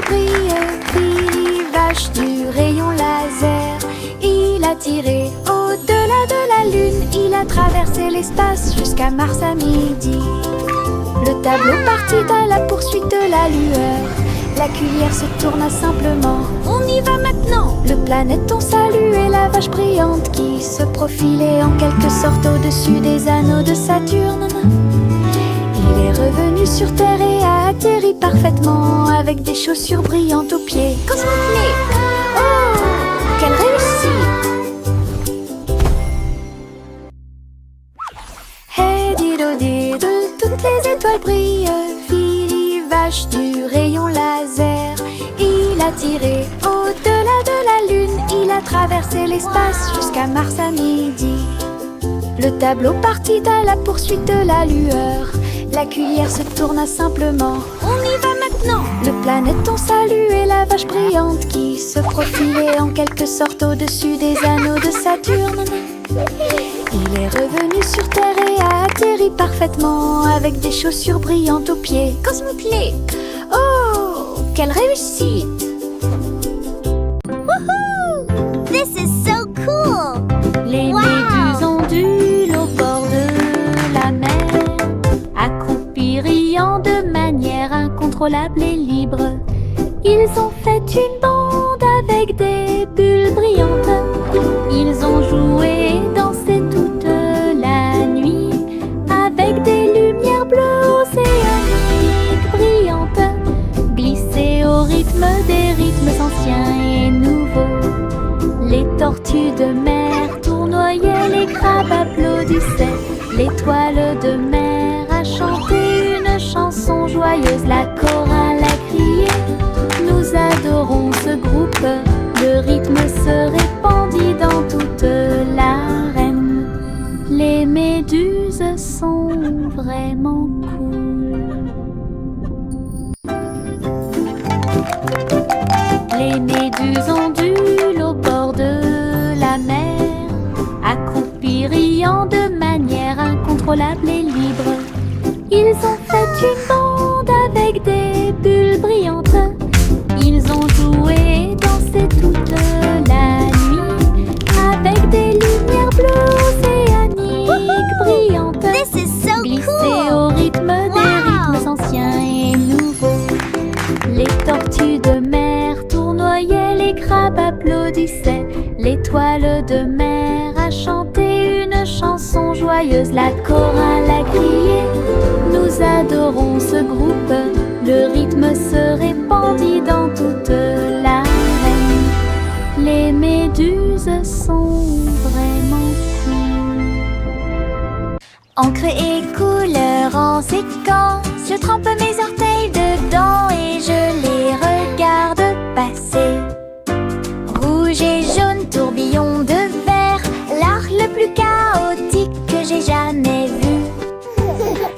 étoiles brillent. Billy Vache du rayon laser. Il a tiré au-delà de la lune. Il a traversé l'espace jusqu'à Mars à midi. Le tableau partit à la poursuite de la lueur. La cuillère se tourna simplement. On y va maintenant. Le planéton saluait la vache brillante qui se profilait en quelque sorte au-dessus des anneaux de Saturne. Il est revenu sur Terre et a atterri parfaitement avec des chaussures brillantes aux pieds. Cosmoclé! Oh, quelle réussite! Hey dido dido, toutes les étoiles brillent. Billy Vache du rayon laser. Il a tiré au-delà de la lune. Il a traversé l'espace jusqu'à Mars à midi. Le tableau partit à la poursuite de la lueur. La cuillère se tourna simplement. On y va maintenant. Le planéton saluait la vache brillante qui se profilait en quelque sorte au-dessus des anneaux de Saturne. Il est revenu sur Terre et a atterri parfaitement avec des chaussures brillantes aux pieds. Cosmoclé! Oh, quelle réussite! Woohoo! This is so cool! Les méduses ondulent au bord de la mer, accroupis riant de manière incontrôlable et libre. Ils ont fait une bande avec des bulles brillantes. Ils ont joué et dansé toute la nuit avec des lumières bleues océaniques brillantes, glissées au rythme des rythmes anciens et nouveaux. Les tortues de mer tournoyaient, les crabes applaudissaient. L'étoile de mer a chanté une chanson joyeuse, la chorale a crié. Nous adorons ce groupe, le rythme se répandit dans toute l'arène. Les méduses sont vraiment cool. Les méduses ondulent au bord de la mer, accroupis riant de manière incontrôlable et libre. Ils ont fait une bande avec des bulles brillantes. Ils ont joué et dansé toute la nuit avec des lumières bleues océaniques brillantes, This is so glissées cool! au rythme des rythmes anciens et nouveaux. Les tortues de mer tournoyaient, les crabes applaudissaient. L'étoile de mer a chanté une chanson joyeuse, la chorale a crié. Nous adorons ce groupe, le rythme se répandit dans toute l'arène. Les méduses sont vraiment cool. Encre et couleur en séquence, je trempe mes orteils dedans et je les regarde passer. Rouge et jaune, tourbillon de verre, l'art le plus chaotique que j'ai jamais vu.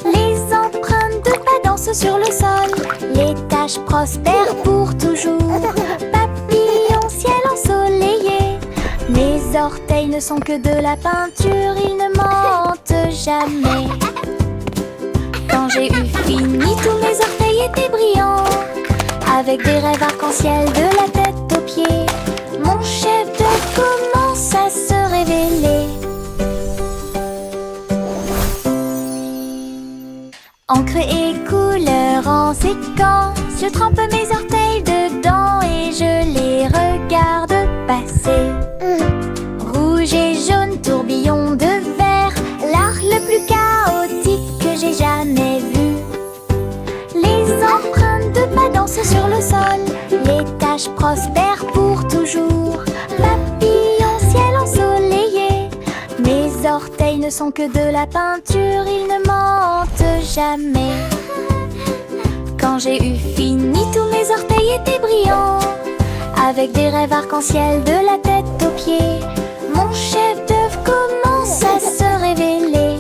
Les empreintes de pas dansent sur le sol, les taches prospèrent pour toujours. Papillon, ciel ensoleillé, mes orteils ne sont que de la peinture, ils ne mentent jamais. Quand j'ai eu fini, tous mes orteils étaient brillants, avec des rêves arc-en-ciel de la tête aux pieds. Mon chef-d'œuvre commence à se révéler. Encre et couleur en séquence, je trempe mes orteils dedans et je les regarde passer. Rouge et jaune, tourbillon de verre, l'art le plus chaotique que j'ai jamais vu. Les empreintes de pas dansent sur le sol, les taches prospèrent pour toujours. Papillon, ciel ensoleillé, mes orteils ne sont que de la peinture, ils ne mentent jamais. Quand j'ai eu fini, tous mes orteils étaient brillants, avec des rêves arc-en-ciel de la tête aux pieds. Mon chef-d'œuvre commence à se révéler.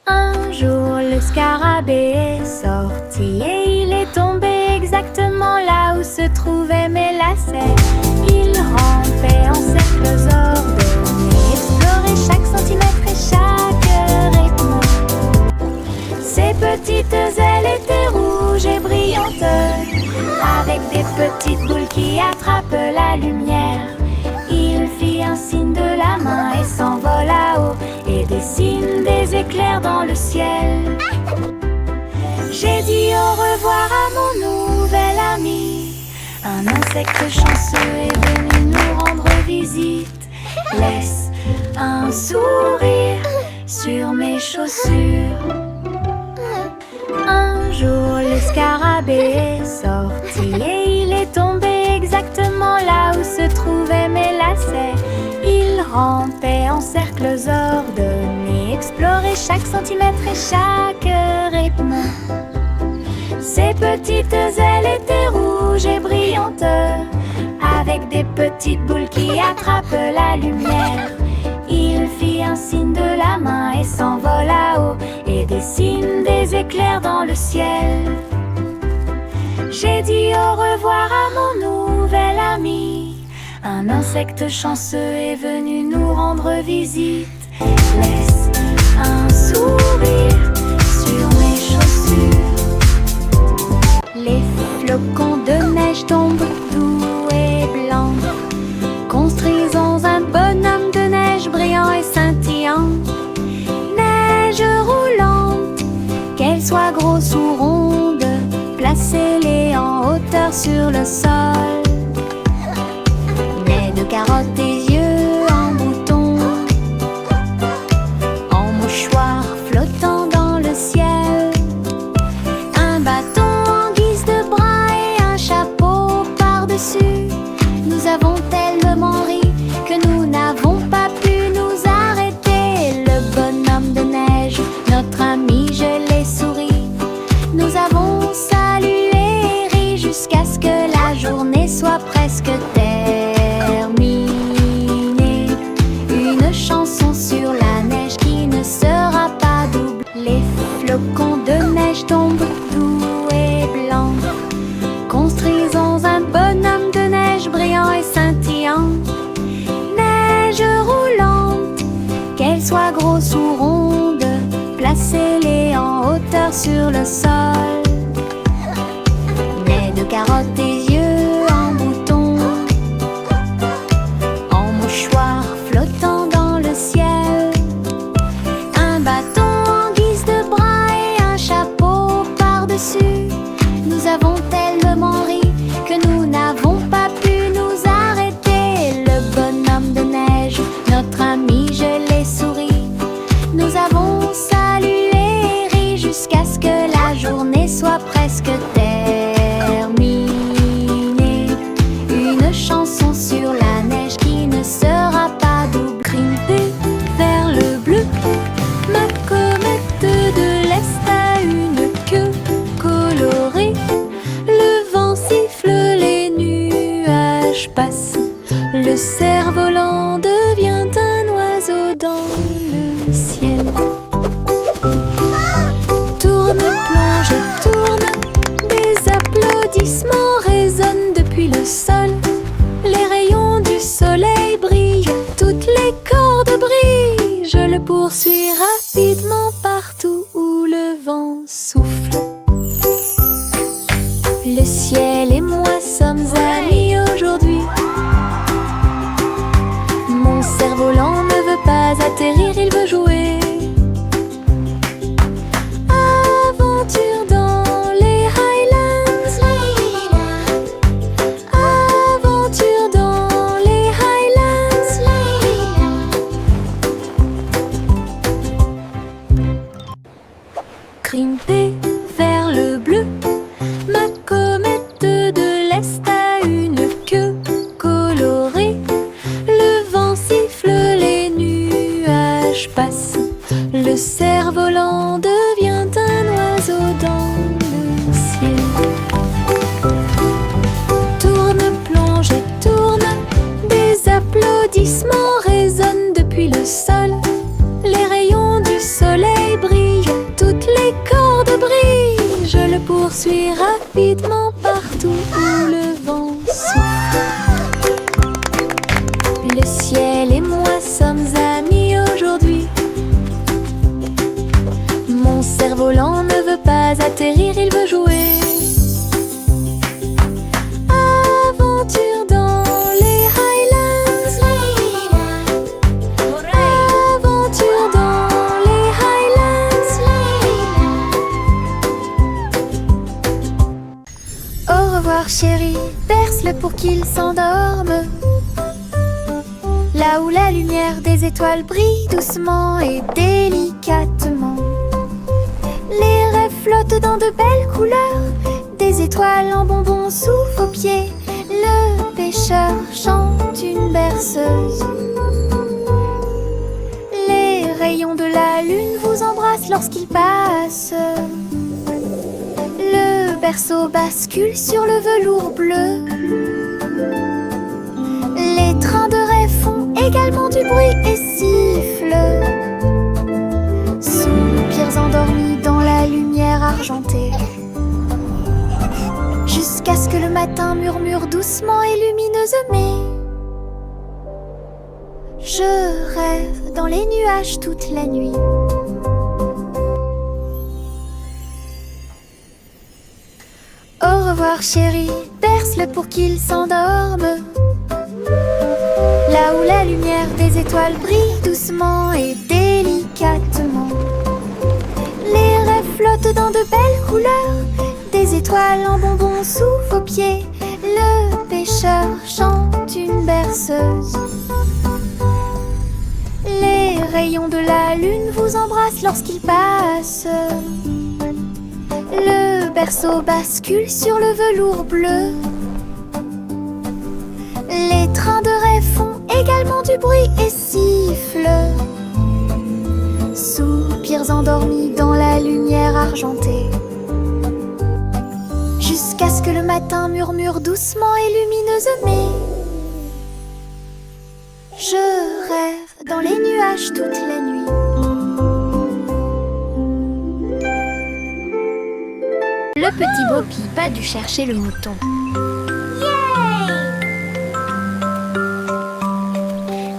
Un jour, le scarabée est sorti et il est tombé exactement là où se trouvaient mes lacets. Il rampait en cercles ordonnés, explorait chaque centimètre et chaque rythme. petites ailes étaient rouges et brillantes, avec des petites boules qui attrapent la lumière. Il fit un signe de la main et s'envola haut et dessine des éclairs dans le ciel. J'ai dit au revoir à mon nouvel ami. Un insecte chanceux est venu nous rendre visite. Laisse un sourire sur mes chaussures. Un jour le scarabée est sorti et il est tombé exactement là où se trouvaient mes lacets. Il rampait en cercles ordonnés, explorait chaque centimètre et chaque rythme. Ses petites ailes étaient rouges et brillantes, avec des petites boules qui attrapent la lumière. Il fit un signe de la main et s'envola haut et dessine des éclairs dans le ciel. J'ai dit au revoir à mon nouvel ami. Un insecte chanceux est venu nous rendre visite. Laisse un sourire sur mes chaussures. Les flocons de neige tombent doux et blancs. Construisons un bonhomme de neige brillant et scintillant. Neige roulante, qu'elle soit grosse ou ronde, placez-les en hauteur sur le sol. Nez de carottes et yeux en bouton, en mouchoir flottant dans le ciel. Un bâton en guise de bras et un chapeau par-dessus. Nous avons tellement ri que nous n'avons pas pu nous arrêter. Le bonhomme de neige, notre ami gelé sourit. Nous avons salué et ri jusqu'à ce que la journée soit presque terminée. Une chanson sur la neige qui ne sera pas double. Les flocons de neige tombent doux et blancs. Construisons un bonhomme de neige brillant et scintillant. Neige roulante, qu'elle soit grosse ou ronde, placez-les en hauteur sur le sol. Nez de carottes et yeux en bouton, en mouchoir flottant dans le ciel. Un bâton en guise de bras et un chapeau par-dessus. Nous avons tellement ri que nous n'avons pas pu nous arrêter. Le bonhomme de neige, notre ami gelé sourit. Nous avons salué et ri jusqu'à ce que la journée soit presque terminée. Une chanson sur la neige qui ne sera pas double. Grimper vers le bleu, ma comète de l'Est a une queue colorée. Le vent siffle, les nuages passent. Le cerf-volant devient un oiseau dans le ciel. Tourne, plonge, tourne. Des applaudissements résonnent depuis le sol. Les rayons du soleil brillent, toutes les cordes brillent. Je le poursuis rapidement partout où le vent souffle. Le ciel et moi sommes amis aujourd'hui. Mon cerf-volant ne veut pas atterrir, il veut jouer. Aventure dans les Highlands. Aventure dans les Highlands. Grimper vers le bleu, ma comète de l'Est a une queue colorée. Le vent siffle, les nuages passent. Le cerf-volant devient un oiseau dans le ciel. Tourne, plonge et tourne. Des applaudissements résonnent depuis le sol. Les rayons du soleil brillent, toutes les cordes brillent. Je le poursuis rapidement partout où le vent souffle. Le ciel et moi sommes amis aujourd'hui. Mon cerf-volant ne veut pas fait rire, il veut jouer. Aventure dans les Highlands. Aventure dans les Highlands. Au revoir chérie, berce-le pour qu'il s'endorme. Là où la lumière des étoiles brille doucement et délicatement. Les rêves flottent dans de belles couleurs. Des étoiles en bonbons sous vos pieds. Le pêcheur chante une berceuse. Les rayons de la lune vous embrassent lorsqu'il passe. Le berceau bascule sur le velours bleu. Les trains de rêve font également du bruit et sifflent. Soupirs endormis dans la lumière argentée. Jusqu'à ce que le matin murmure doucement et lumineusement. Je rêve dans les nuages toute la nuit. Au revoir chérie, berce-le pour qu'il s'endorme. Là où la lumière des étoiles brille doucement et délicatement. Les rêves flottent dans de belles couleurs. Des étoiles en bonbons sous vos pieds. Le pêcheur chante une berceuse. Les rayons de la lune vous embrassent lorsqu'il passe. Le berceau bascule sur le velours bleu. Les trains de rêve font également du bruit et sifflent. Soupirs endormis dans la lumière argentée. Jusqu'à ce que le matin murmure doucement et lumineusement. Je rêve dans les nuages toute la nuit. Le petit Bo-Peep a dû chercher le mouton.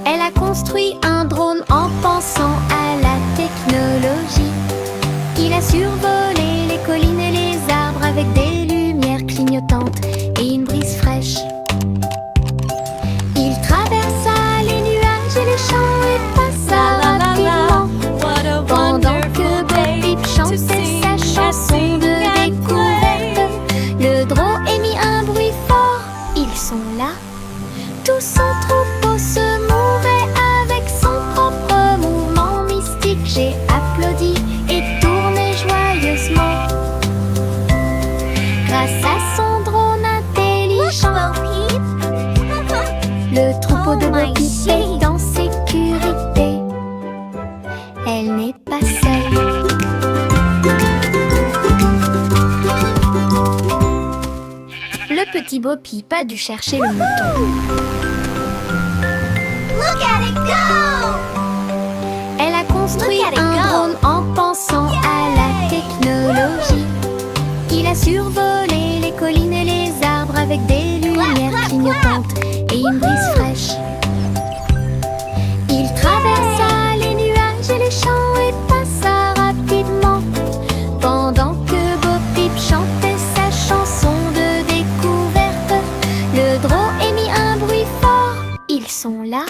Elle a construit un drone en pensant à la technologie. Il a survolé les collines et les arbres avec des lumières clignotantes et une brise fraîche. Il traversa les nuages et les champs et passa rapidement pendant que Bo-Peep chantait sa chanson de découverte. Le drone émit un bruit fort. Ils sont là. Tout son troupeau se mouvait avec son propre mouvement mystique. J'ai applaudi et tourné joyeusement. Grâce à son drone intelligent, le troupeau de Bo-Peep est en sécurité. Elle n'est pas seule. Le petit Bo-Peep a dû chercher le mouton. Look at it go! Elle a construit un drone en pensant à la technologie. Il a survolé les collines et les arbres avec des lumières clignotantes et une brise fraîche. Il traversa les nuages et les champs et passa rapidement pendant que Bo-Peep chantait sa chanson de découverte. Le drone émit un bruit fort. Ils sont là.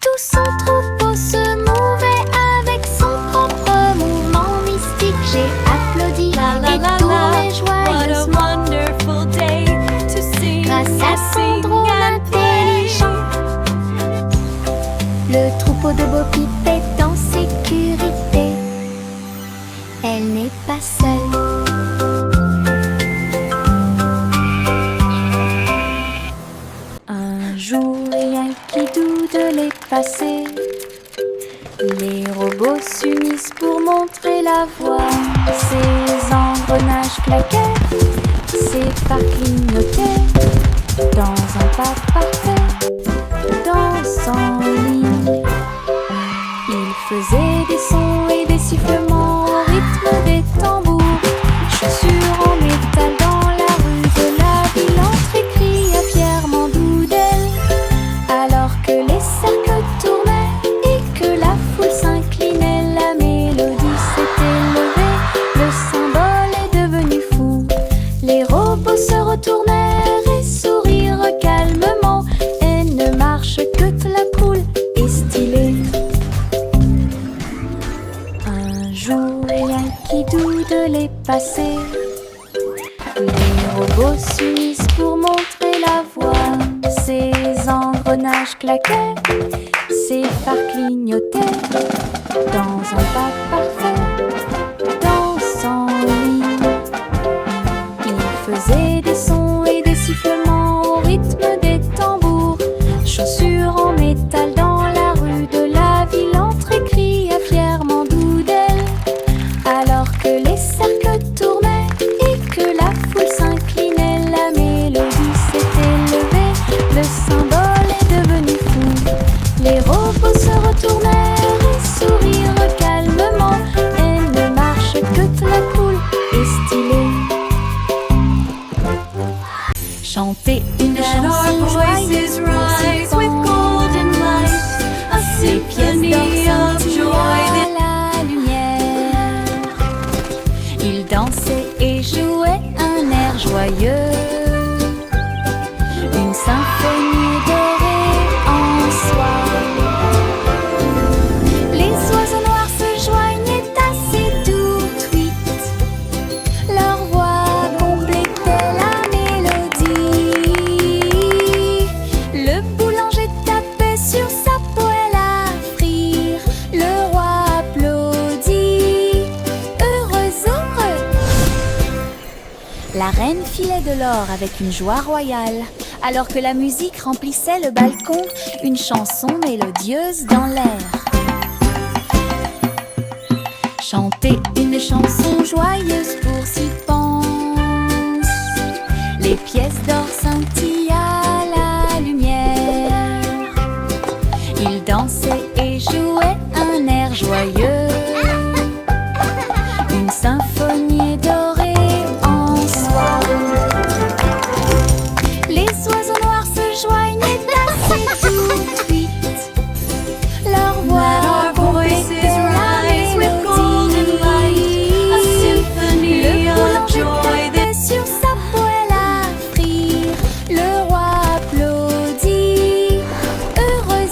Tout son troupeau se mouvait avec son propre mouvement mystique. J'ai applaudi et tourné joyeusement. Grâce à son drone intelligent, le troupeau de Bo-Peep est en sécurité. Elle n'est pas seule. Un jour, rien qui doute de les passer. Les robots s'unissent pour montrer la voie. Ces engrenages claquaient, ces pas clignotaient. Dans un pas parfait, dansant en ligne, ils faisaient des sons et des sifflements au rythme des tambours. Chaussures en métal dans la rue de la ville, entre cris à fièrement d'elle. Alors que les cercles tournaient et que la foule s'inclinait, la mélodie s'est élevée. Le symbole est de les passer. Les robots s'unissent pour montrer la voie. Ces engrenages claquaient, ces phares clignotaient. Dans un pas parfait, dansant en ligne, ils faisaient des sons et des sifflements au rythme des tambours. Chaussures en métal dans la rue de la ville, entre cria fièrement d'Oudel. Alors que les cercles tournaient et que la foule s'inclinait, la mélodie s'est élevée, le symbole est devenu fou. Les robots se retournèrent et sourirent calmement, et ne marche que très cool et stylé. Chanter une chanson joyeuse pour ces pièces d'or scintillent à la lumière. Ils dansaient et jouaient un air joyeux, une symphonie dorée en soi. Les oiseaux noirs se joignaient à ces doux tweets, leur voix complétait la mélodie. Le boulanger tapait sur sa poêle à frire, le roi applaudit, heureux. La reine filait de l'or avec une joie royale, alors que la musique remplissait le balcon, une chanson mélodieuse dans l'air. Chanter une chanson joyeuse pour s'y pense. Les pièces d'or scintillent à la lumière. Ils dansaient et jouaient un air joyeux, une symphonie dorée en soi. Les oiseaux noirs se joignaient à ces doux tweets, leur voix complétait la mélodie. Le boulanger tapait sur sa poêle à frire, le roi applaudit, heureux.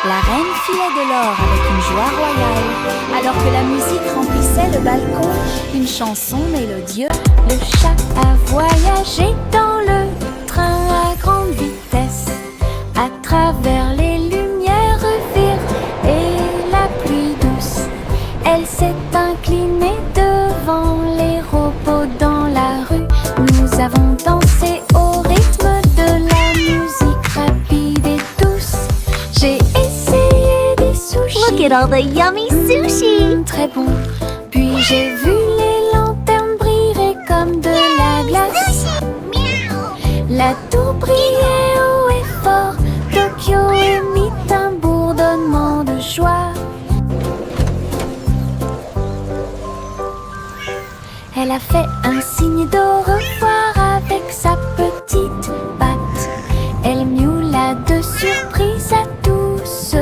La reine filait de l'or avec une joie royale, alors que la musique remplissait le balcon, une chanson mélodieuse. Le chat a voyagé dans le train à grande vitesse, à travers les lumières vives et la pluie douce. Elle s'est inclinée devant les robots dans la rue. Nous avons dansé au rythme de la musique rapide et douce. J'ai essayé des sushis. Look at all the yummy sushi! Très bon. Puis j'ai vu les lanternes briller comme de la glace. La tour brillait haut et fort. Tokyo émit un bourdonnement de joie. Elle a fait un signe d'au revoir avec sa petite patte. Elle miaula de surprise à tout ce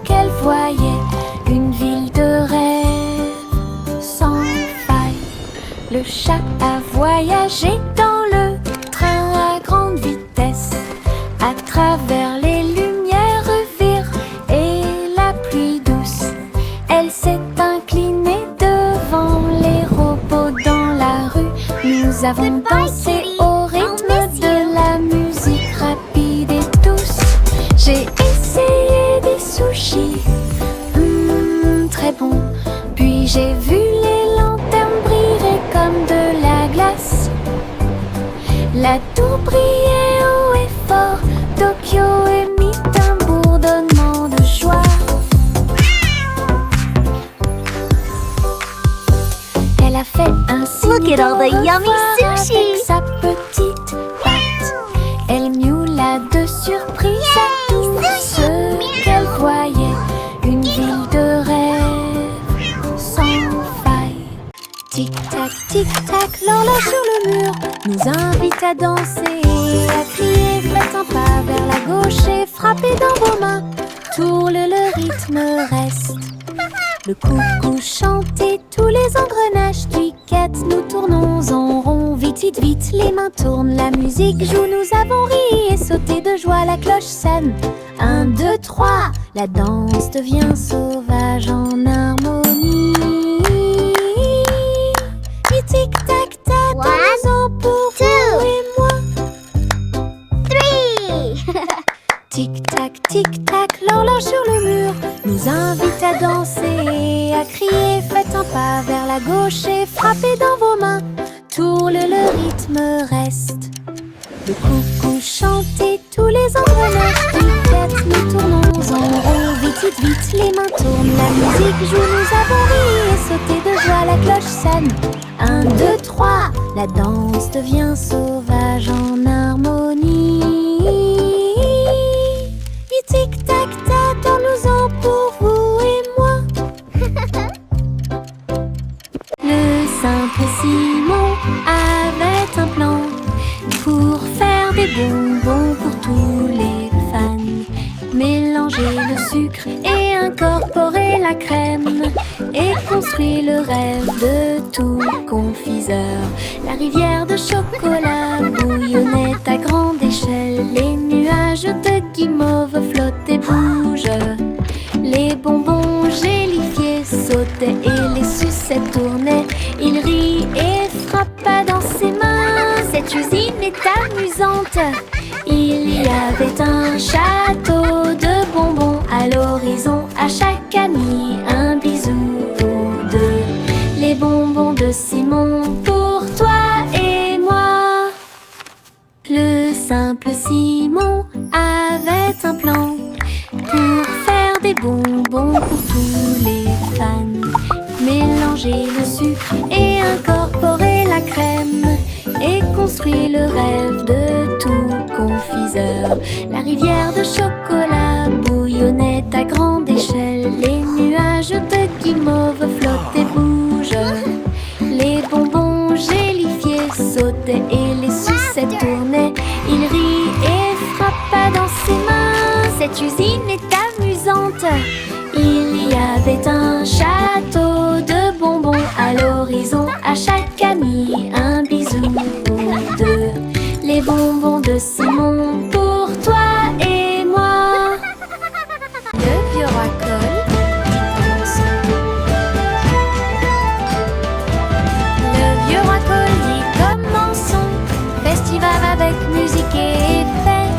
qu'elle voyait. Une ville de rêve sans faille. Le chat a voyagé dans le train à grande vitesse, à travers les lumières vives et la pluie douce. Elle s'est inclinée devant les robots dans la rue. Nous avons dansé au rythme de la musique rapide et douce. J'ai essayé des sushis, très bon. Puis j'ai vu les lanternes briller comme de la glace. La tour brillait haut et fort. Tokyo émit un bourdonnement de joie. Elle a fait un signe Look at all the d'au yummy revoir sushi. avec sa petite patte. Elle miaula de surprise à tout ce qu'elle voyait. Une ville de rêve sans faille. Tic-tac, l'horloge sur le mur nous invite à danser et à crier. Faites un pas vers la gauche et frappez dans vos mains. Tourne, le rythme reste. Le coucou chante et tous les engrenages cliquettent. Nous tournons en rond, vite, les mains tournent. La musique joue, nous avons ri et sauté de joie. La cloche sonne, 1, 2, 3. La danse devient sauvage en harmonie. nous invite à danser et à crier. Faites un pas vers la gauche et frappez dans vos mains. Tourle, le rythme reste. Le coucou chante et tous les engrenages piquettent. Nous tournons en rond, vite, vite, vite, les mains tournent. La musique joue, nous avons ri et sauté de joie. La cloche sonne. 1, 2, 3, la danse devient sauvage en harmonie. Du tic-tac-tac, dansons-en pour vous et moi. Le simple Simon avait un plan pour faire des bonbons pour tous les fans. Mélanger le sucre et incorporer la crème et construire le rêve de tout confiseur. La rivière de chocolat bouillonnait à grande échelle. Les nuages de guimauve flottent et bougent. Les bonbons gélifiés sautaient et les sucettes tournaient. Il rit et frappa dans ses mains. Cette usine est amusante. Il y avait un château de bonbons à l'horizon. À chaque ami un bisou ou deux. Les bonbons de Simon pour toi et moi. Le simple Simon avait un plan pour faire des bonbons pour tous les fans. Mélanger le sucre et incorporer la crème et construire le rêve de tout confiseur. La rivière de chocolat bouillonnait à grande échelle. Les nuages de guimauve flottent et bougent. Les bonbons gélifiés sautaient et les sucettes tournaient. Il rit et frappa dans ses mains. Cette usine est amusante. Il y avait un château de bonbons à l'horizon. À chaque ami un bisou ou deux. Les bonbons de Simon pour toi et moi. Le vieux racole dit ensemble. Le vieux racole dit commençons. Festival avec musique et effet.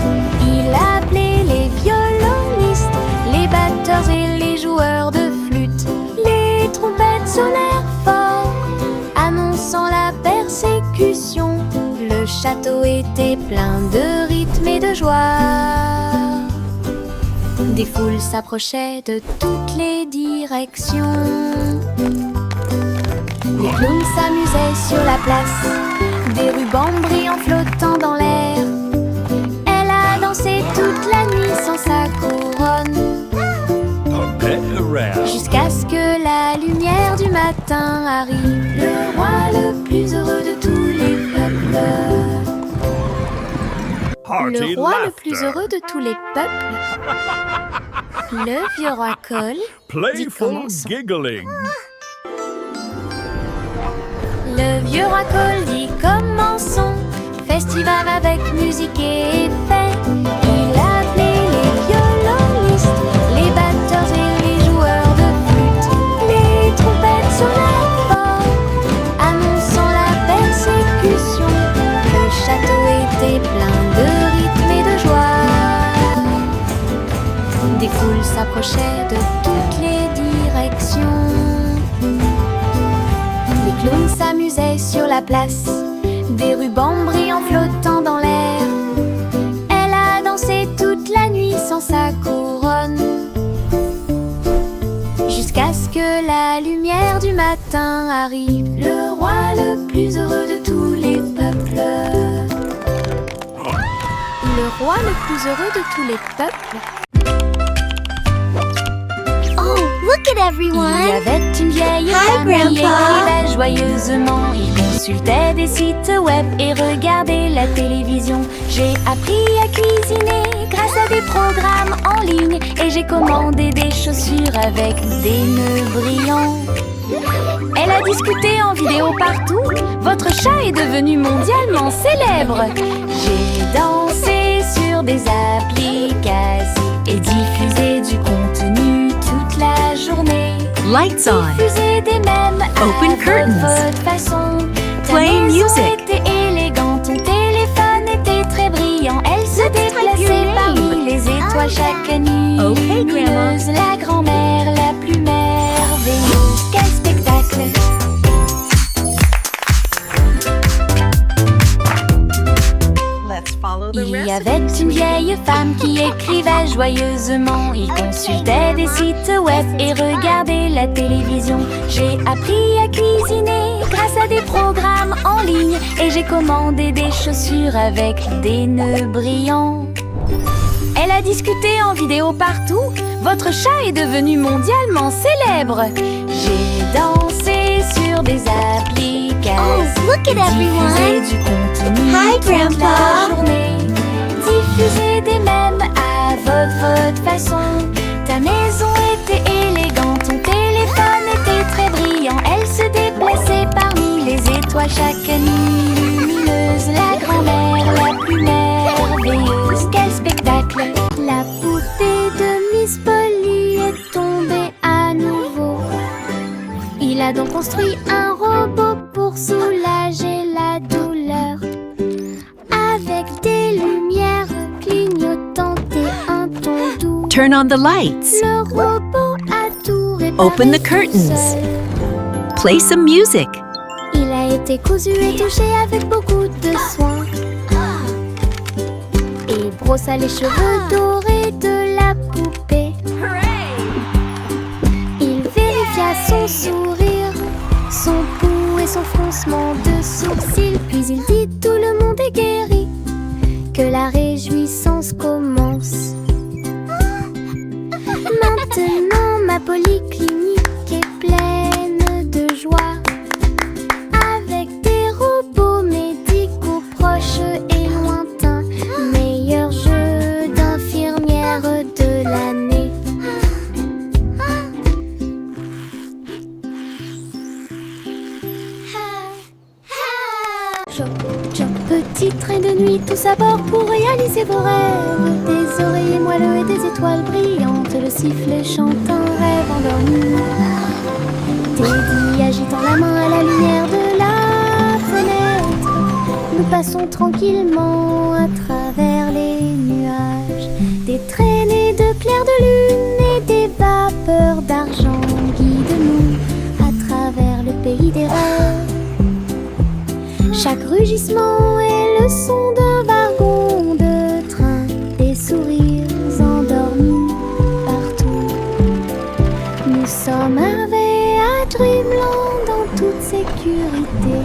Il appelait les violonistes, les batteurs et les joueurs de flûte. Les trompettes sonnèrent fort, annonçant la persécution. Le château était plein de rythme et de joie. Des foules s'approchaient de toutes les directions. Les clowns s'amusaient sur la place, des rubans brillants flottant dans l'air. Elle a dansé toute la nuit sans sa couronne, jusqu'à ce que la lumière du matin arrive. Le roi le plus heureux de tous les peuples. Le roi le plus heureux de tous les peuples. Le vieux roi Cole dit commençons. Le vieux roi Cole dit commençons. Festival avec musique et effet. Il appelait les violonistes, les batteurs et les joueurs de flûte. Les trompettes sonnèrent fort, annonçant la persécution. Le château était plein de rythme et de joie. Des foules s'approchaient de toutes les directions. Les clowns s'amusaient sur la place, des rubans brillants flottant dans l'air. Elle a dansé toute la nuit sans sa couronne, jusqu'à ce que la lumière du matin arrive. Le roi le plus heureux de tous les peuples. Le roi le plus heureux de tous les peuples. Look at everyone! Il y avait une vieille femme qui écrivait joyeusement. Il consultait des sites web et regardait la télévision. J'ai appris à cuisiner grâce à des programmes en ligne. Et j'ai commandé des chaussures avec des nœuds brillants. Elle a discuté en vidéo partout. Votre chat est devenu mondialement célèbre. J'ai dansé sur des applications et diffusé du contenu toute la journée. Lights on. Diffuser des mèmes Open à curtains. votre façon. Play Ta maison music. était élégante, ton téléphone était très brillant. Elle se déplaçait parmi les étoiles chaque nuit. Okay, Grandma. La grand-mère femmes qui écrivaient joyeusement. Ils consultaient des sites web et regardaient la télévision. J'ai appris à cuisiner grâce à des programmes en ligne. Et j'ai commandé des chaussures avec des nœuds brillants. Elle a discuté en vidéo partout. Votre chat est devenu mondialement célèbre. J'ai dansé sur des applications. Oh, look at everyone. Diffusé du contenu Hi, toute Grandpa. la journée. Diffuser des mèmes à votre façon. Ta maison était élégante, ton téléphone était très brillant. Elle se déplaçait parmi les étoiles chaque nuit lumineuse. La grand-mère la plus merveilleuse. Quel spectacle! La poupée de Miss Polly est tombée à nouveau. Il a donc construit un robot pour soulager la douleur. Avec des lumières clignotantes et un ton doux. Turn on the lights. Le robot a tout réparé. Open the tout curtains. seul. Play some music. Il a été cousu et touché avec beaucoup de soin. Il brossa les cheveux dorés de la poupée. Il vérifia son sourire, son pouls et son froncement de sourcils. Puis il dit: tout le monde est guéri, que la réjouissance commence. Maintenant ma polyclinique est pleine de joie, avec des robots médicaux proches et lointains. Meilleur jeu d'infirmière de l'année. Choc, choc, petit train de nuit, tous à bord pour réaliser vos rêves. Des oreillers moelleux et des étoiles brillantes, le sifflet chante un rêve endormi. Teddy agitant la main à la lumière de la fenêtre. Nous passons tranquillement à travers les nuages. Des traînées de clairs de lune et des vapeurs d'argent guident-nous à travers le pays des rêves. Chaque rugissement est le son d'un wagon de train, des sourires endormis partout. Nous sommes arrivés à Dreamland en toute sécurité.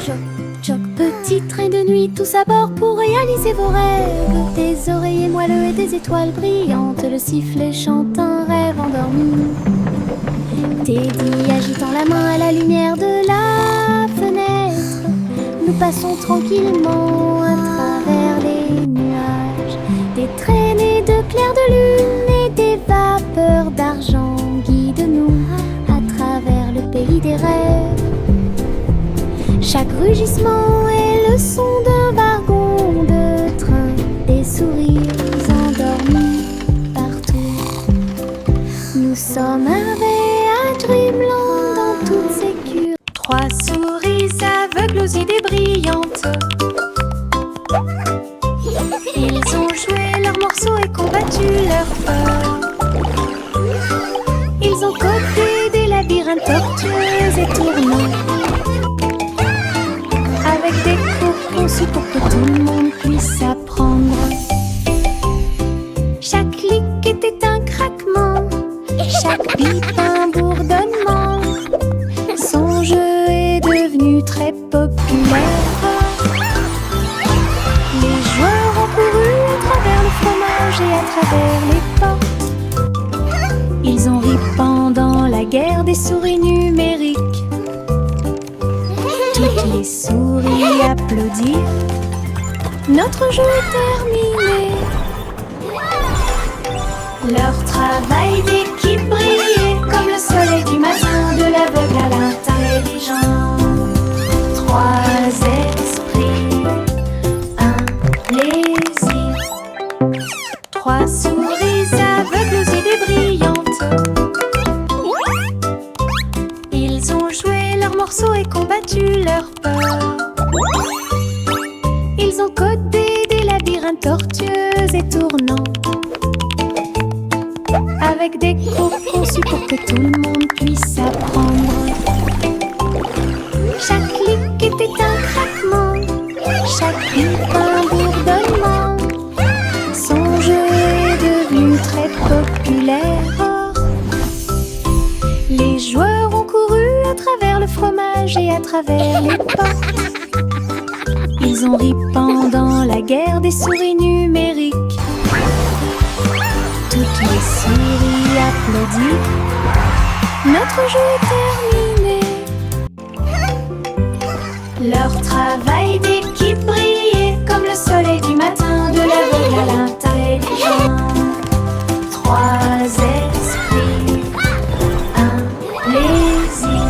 Choc, choc, petit train de nuit, tous à bord pour réaliser vos rêves. Des oreillers moelleux et des étoiles brillantes, le sifflet chante un rêve endormi. Teddy agitant la main à la lumière de la fenêtre. Nous passons tranquillement à travers les nuages. Des traînées de clairs de lune et des vapeurs d'argent guident-nous à travers le pays des rêves. Chaque rugissement est le son d'un wagon de train, des sourires endormis partout. Nous sommes arrivés à Dreamland en toute sécurité. 3 souris aveugles aux idées brillantes. Ils ont joué leurs morceaux et combattu leur peur. Ils ont codé des labyrinthes tortueux et tournants, avec des cours conçus pour que tout le monde puisse apprendre. Chaque clic était un craquement, chaque bip un bourdonnement. Son jeu est devenu très populaire. Les joueurs ont couru à travers le fromage et à travers les portes. Ils ont ri pendant la guerre des souris numériques. Toutes les souris applaudirent. Notre jeu est terminé. Leur travail d'équipe brillait comme le soleil du matin, de l'aveugle à l'intelligent. 3 esprits, un plaisir. 3 souris aveugles aux idées brillantes. Ils ont joué leurs morceaux et combattu leur peur. Ils ont codé des labyrinthes tortueux et tournants, avec des cours conçus pour que tout le monde puisse apprendre. Chaque clic était un craquement, chaque bip un bourdonnement. terreur. Les joueurs ont couru à travers le fromage et à travers les pas. Ils ont ri pendant la guerre des souris numériques. Toutes les souris applaudissent. Notre jeu est terminé. Leur travail d'équipe brillait comme le soleil du matin, de l'aveugle à l'intelligent. Trois esprits, un plaisir.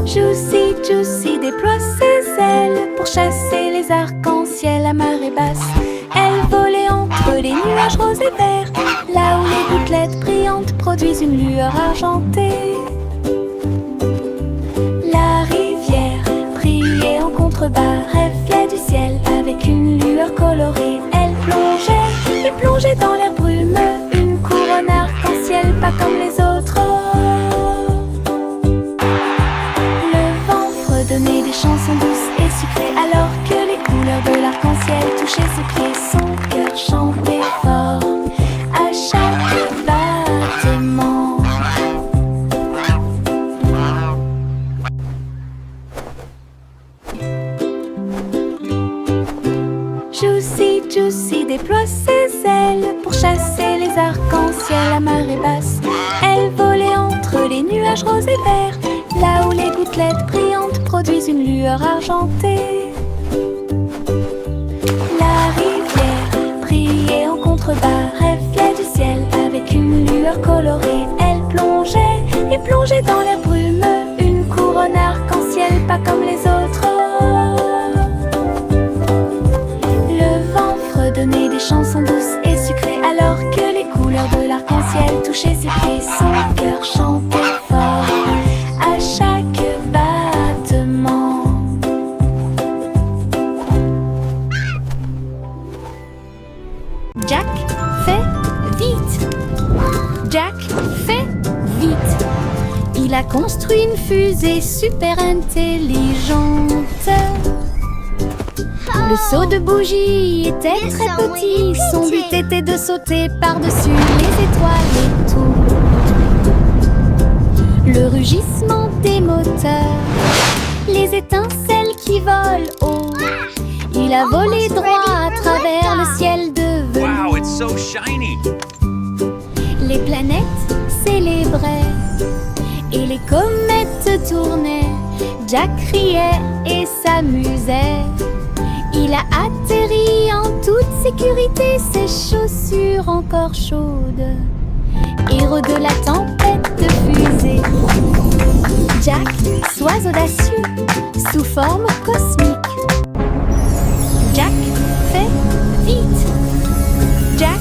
Juicy, Juicy déploie ses ailes pour chasser les arcs-en-ciel à marée basse. Elle volait entre les nuages roses et verts, là où les gouttelettes brillantes produisent une lueur argentée. La rivière brillait en contrebas, reflet du ciel avec une lueur colorée. Elle plongeait et plongeait dans l'air brumeux, une couronne arc-en-ciel pas comme les autres. Le vent fredonnait des chansons douces et sucrées alors que les couleurs de l'arc-en-ciel touchaient ses pieds. Son cœur chantait fort à chaque battement. Juicy, Juicy déploie ses ailes pour chasser les arcs-en-ciel à marée basse. Elle volait entre les nuages roses et verts, là où les gouttelettes brillantes produisent une lueur argentée. La rivière brillait en contrebas, reflet du ciel avec une lueur colorée. Elle plongeait et plongeait dans l'air brumeux, une couronne arc-en-ciel pas comme les autres. Le vent fredonnait des chansons douces et sucrées alors que les couleurs de l'arc-en-ciel touchaient ses pieds. Son cœur chantait fort à chaque battement. Jack fait vite. Jack fait vite. Il a construit une fusée super intelligente. Le seau de bougie était très petit. Son but était de sauter par-dessus les étoiles et tout. Le rugissement des moteurs, les étincelles qui volent haut. Il a volé droit à travers le ciel de velours. Wow, it's so shiny. Les planètes célébraient et les comètes tournaient. Jack riait et s'amusait. Il a atterri en toute sécurité, ses chaussures encore chaudes. Héros de la tempête de fusée. Jack, sois audacieux, sous forme cosmique. Jack fait vite. Jack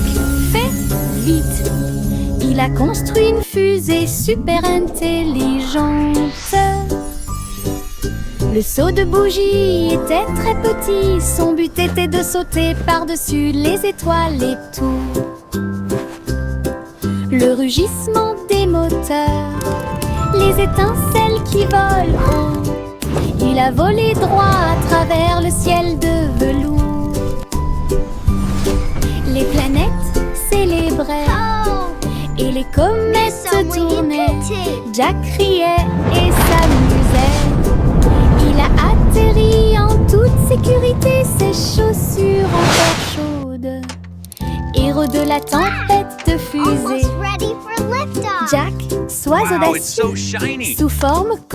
fait vite. Il a construit une fusée super intelligente. Le seau de bougie était très petit. Son but était de sauter par-dessus les étoiles et tout. Le rugissement des moteurs, les étincelles qui volent haut. Il a volé droit à travers le ciel de velours. Les planètes célébraient et les comètes tournaient. Jack riait et s'amusait. Il a atterri en toute sécurité, ses chaussures encore chaudes. Héros de la tempête de fusée. Jack, sois Wow, it's audacieux, so shiny. sous forme